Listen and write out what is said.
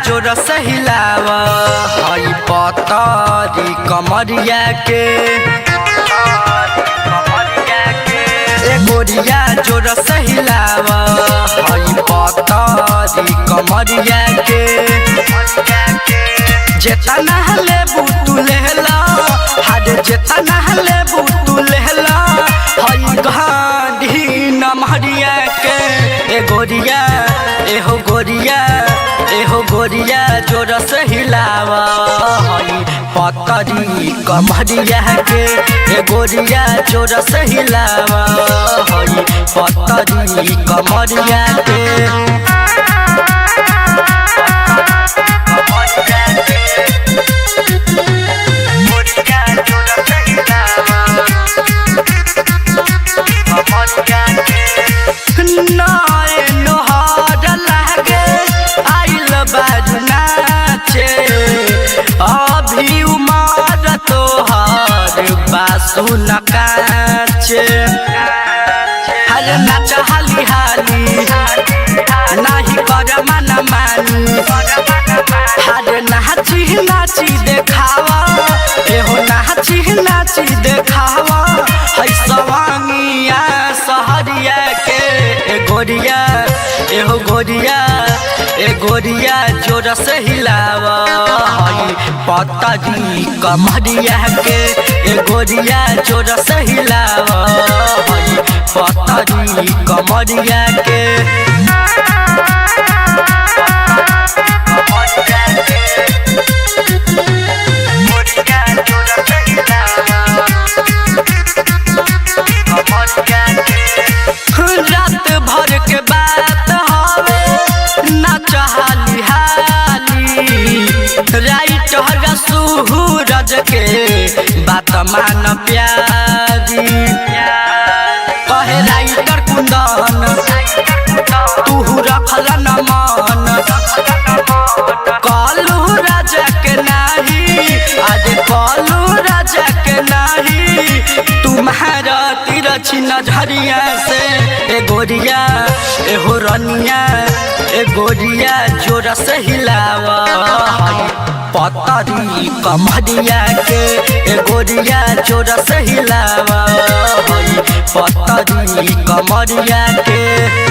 जोर सहिलाव हई पतरी कमरिया के गोरिया जोर सहिलाव हई पतरी कमरिया के जेतना लेबू तू लेला हाड जेतना लेबू तू लेला हई गांधी नमहरिया के गोरिया एहो गोरिया जोर सहिलाव हई पतरी कमरिया के गोरिया जोर सहिलाव हई पतरी कमरिया के अभी उमर तोहर बासुन काचे हर नाच हाली हाली नाही कर मन मानी हर नाची नाची देखावा एहो नाची नाची देखावा है सवांगिया सहरिया के गोरिया एहो गोरिया जोर सहिलाव हई पतरी कमरिया के गोरिया जोर सहिलाव हई पतरी कमरिया के रात भर के बात हवे नाच हाली हाली राइटर सूरज के बात मान प्यारी कहे राइटर कुंदन तू रखल न मन कालू राजा के नाही आज कालू राजा के नाही तुम्हारा तिरछी नजरिया से गोरिया एहो रनिया गोरिया जोर सहिलाव हई पतरी कमरिया के गोरिया जोर सहिलाव हई पतरी कमरिया के।